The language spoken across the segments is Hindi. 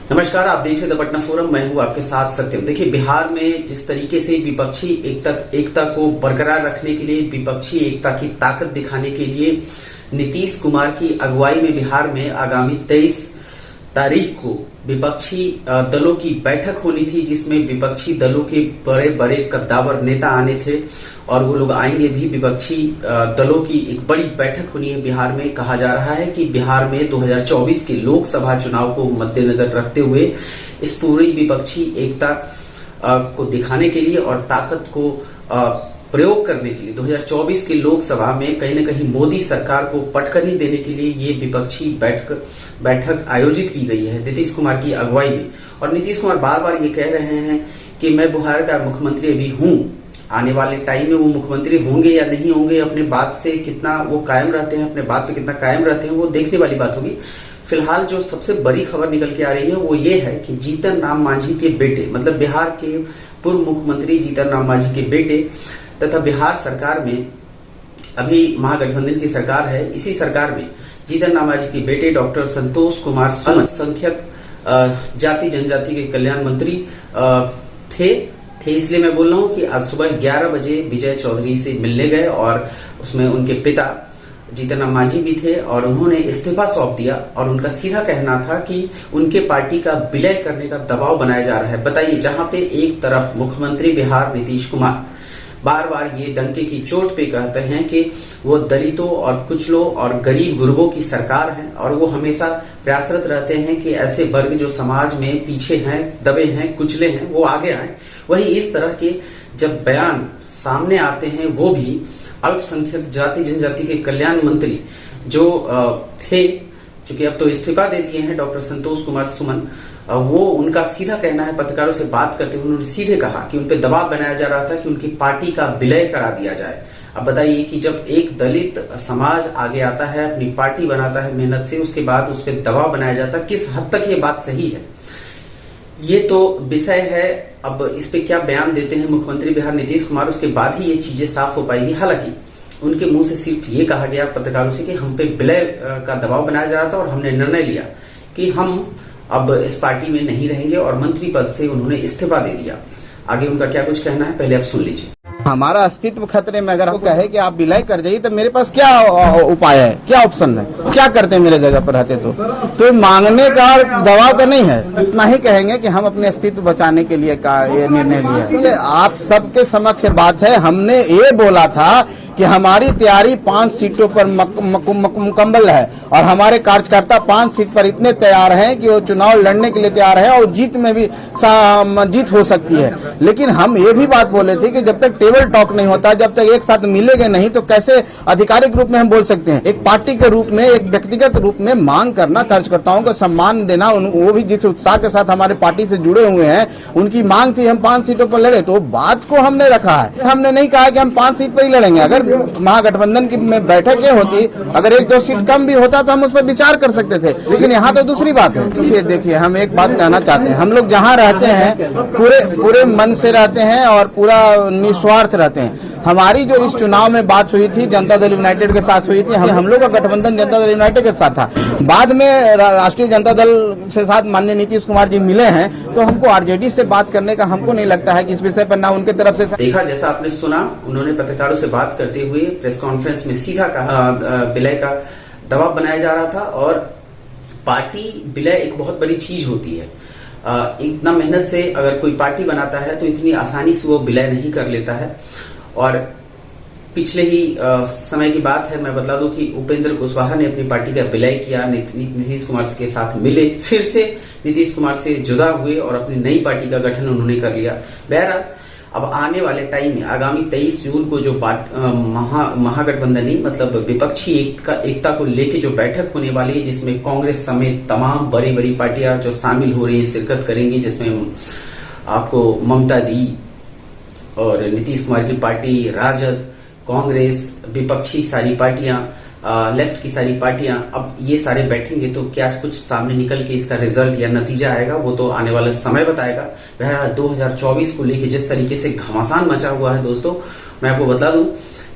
नमस्कार, आप देख रहे द पटना फोरम। मैं हूं आपके साथ सत्यम। देखिए, बिहार में जिस तरीके से विपक्षी एकता को बरकरार रखने के लिए, विपक्षी एकता की ताकत दिखाने के लिए नीतीश कुमार की अगुवाई में बिहार में आगामी 23 तारीख को विपक्षी दलों की बैठक होनी थी, जिसमें विपक्षी दलों के बड़े बड़े कद्दावर नेता आने थे और वो लोग आएंगे भी। विपक्षी दलों की एक बड़ी बैठक होनी है बिहार में। कहा जा रहा है कि बिहार में 2024 के लोकसभा चुनाव को मद्देनजर रखते हुए इस पूरी विपक्षी एकता को दिखाने के लिए और ताकत को प्रयोग करने के लिए 2024 के लोकसभा में कहीं न कहीं मोदी सरकार को पटकनी देने के लिए ये विपक्षी बैठक आयोजित की गई है नीतीश कुमार की अगुवाई में। और नीतीश कुमार बार बार ये कह रहे हैं कि मैं बिहार का मुख्यमंत्री अभी हूं, आने वाले टाइम में वो मुख्यमंत्री होंगे या नहीं होंगे, अपने बात से कितना वो कायम रहते हैं, अपने बात पे कितना कायम रहते हैं, वो देखने वाली बात होगी। फिलहाल जो सबसे बड़ी खबर निकल के आ रही है वो ये है कि जीतन राम मांझी के बेटे, मतलब बिहार के पूर्व मुख्यमंत्री जीतन राम मांझी के बेटे तथा बिहार सरकार में अभी महागठबंधन की सरकार है, इसी सरकार में जीतन राम मांझी के बेटे डॉक्टर संतोष कुमार सुमन अल्पसंख्यक जाति जनजाति के कल्याण मंत्री थे। इसलिए मैं बोल रहा हूँ कि आज सुबह 11 बजे विजय चौधरी से मिलने गए और उसमें उनके पिता जीतन राम मांझी भी थे और उन्होंने इस्तीफा सौंप दिया। और उनका सीधा कहना था कि उनके पार्टी का विलय करने का दबाव बनाया जा रहा है। बताइए, जहां पे एक तरफ मुख्यमंत्री बिहार नीतीश कुमार बार बार ये डंके की चोट पे कहते हैं कि वो दलितों और कुचलों और गरीब गुरबों की सरकार है और वो हमेशा प्रयासरत रहते हैं कि ऐसे वर्ग जो समाज में पीछे हैं, दबे हैं, कुचले हैं, वो आगे आए। वहीं इस तरह के जब बयान सामने आते हैं, वो भी अल्पसंख्यक जाति जनजाति के कल्याण मंत्री जो थे, चूंकि अब तो इस्तीफा दे दिए हैं डॉक्टर संतोष कुमार सुमन, वो उनका सीधा कहना है, पत्रकारों से बात करते हुए उन्होंने सीधे कहा कि उन पे दबाव बनाया जा रहा था कि उनकी पार्टी का विलय करा दिया जाए। अब बताइए कि जब एक दलित समाज आगे आता है, अपनी पार्टी बनाता है मेहनत से, उसके बाद उस पर दबाव बनाया जाता है, किस हद तक ये बात सही है, ये तो विषय है। अब इस पे क्या बयान देते हैं मुख्यमंत्री बिहार नीतीश कुमार, उसके बाद ही ये चीजें साफ हो पाएंगी। हालांकि उनके मुंह से सिर्फ ये कहा गया पत्रकारों से कि हम पे विलय का दबाव बनाया जा रहा था और हमने निर्णय लिया कि हम अब इस पार्टी में नहीं रहेंगे और मंत्री पद से उन्होंने इस्तीफा दे दिया। आगे उनका क्या कुछ कहना है, पहले आप सुन लीजिए। हमारा अस्तित्व खतरे में अगर वो कहे कि आप विलय कर जाइए तो मेरे पास क्या उपाय है, क्या ऑप्शन है, क्या करते हैं मेरे जगह पर रहते तो मांगने का दबाव तो नहीं है। इतना ही कहेंगे कि हम अपने अस्तित्व बचाने के लिए का ये निर्णय लिया है। आप सबके समक्ष बात है, हमने ये बोला था कि हमारी तैयारी 5 सीटों पर मुकम्मल है और हमारे कार्यकर्ता 5 सीट पर इतने तैयार हैं कि वो चुनाव लड़ने के लिए तैयार है और जीत में भी जीत हो सकती है। लेकिन हम ये भी बात बोले थे कि जब तक टेबल टॉक नहीं होता, जब तक एक साथ मिलेंगे नहीं, तो कैसे आधिकारिक रूप में हम बोल सकते हैं। एक पार्टी के रूप में, एक व्यक्तिगत रूप में मांग करना, कार्यकर्ताओं को सम्मान देना, वो भी जिस उत्साह के साथ हमारे पार्टी से जुड़े हुए हैं, उनकी मांग थी हम 5 सीटों पर लड़े, तो बात को हमने रखा है। हमने नहीं कहा कि हम 5 सीट पर ही लड़ेंगे। अगर महागठबंधन की में बैठक ये होती, अगर 1-2 सीट कम भी होता तो हम उस पर विचार कर सकते थे, लेकिन यहाँ तो दूसरी बात है। देखिए, हम एक बात कहना चाहते हैं, हम लोग जहाँ रहते हैं पूरे मन से रहते हैं और पूरा निस्वार्थ रहते हैं। हमारी जो इस चुनाव में बात हुई थी जनता दल यूनाइटेड के साथ हुई थी, हम लोग का गठबंधन जनता दल यूनाइटेड के साथ था। बाद में राष्ट्रीय जनता दल से साथ माननीय नीतीश कुमार जी मिले हैं, तो हमको आरजेडी से बात करने का हमको नहीं लगता है कि इस विषय पर ना उनके तरफ से देखा। जैसा आपने सुना, उन्होंने पत्रकारों से बात करते हुए प्रेस कॉन्फ्रेंस में सीधा कहा विलय का दबाव बनाया जा रहा था और पार्टी विलय एक बहुत बड़ी चीज होती है। इतना मेहनत से अगर कोई पार्टी बनाता है तो इतनी आसानी से वो विलय नहीं कर लेता है। और पिछले ही समय की बात है, मैं बता दूं कि उपेंद्र कुशवाहा ने अपनी पार्टी का विलय किया, नीतीश कुमार के साथ मिले, फिर से नीतीश कुमार से जुदा हुए और अपनी नई पार्टी का गठन उन्होंने कर लिया। बहरहाल अब आने वाले टाइम में आगामी 23 जून को जो महागठबंधनी मतलब विपक्षी एकता को लेके जो बैठक होने वाली है, जिसमें कांग्रेस समेत तमाम बड़ी पार्टियां जो शामिल हो रही है, शिरकत करेंगी, जिसमें आपको ममता दी और नीतीश कुमार की पार्टी, राजद, कांग्रेस, विपक्षी सारी पार्टियां, लेफ्ट की सारी पार्टियां, अब ये सारे बैठेंगे तो क्या कुछ सामने निकल के इसका रिजल्ट या नतीजा आएगा, वो तो आने वाला समय बताएगा। बहरहाल 2024 को लेके जिस तरीके से घमासान मचा हुआ है दोस्तों, मैं आपको बता दूं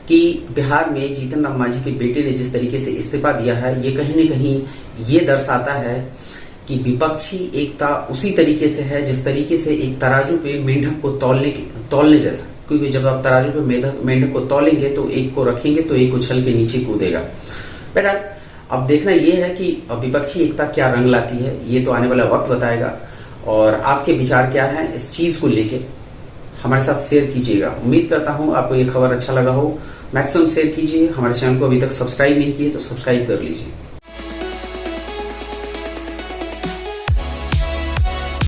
कि बिहार में जीतन राम मांझी के बेटे ने जिस तरीके से इस्तीफा दिया है, ये कहीं न कहीं ये दर्शाता है कि विपक्षी एकता उसी तरीके से है जिस तरीके से एक तराजू पे मेंढक को तौलने जैसा, क्योंकि जब आप तराजू पे मेंढक को तौलेंगे तो एक को रखेंगे तो एक उछल के नीचे कूदेगा। बहरहाल अब देखना यह है कि विपक्षी एकता क्या रंग लाती है, ये तो आने वाला वक्त बताएगा। और आपके विचार क्या हैं इस चीज को लेके हमारे साथ शेयर कीजिएगा। उम्मीद करता हूं आपको ये खबर अच्छा लगा हो। मैक्सिमम शेयर कीजिए। हमारे चैनल को अभी तक सब्सक्राइब नहीं किए तो सब्सक्राइब कर लीजिए।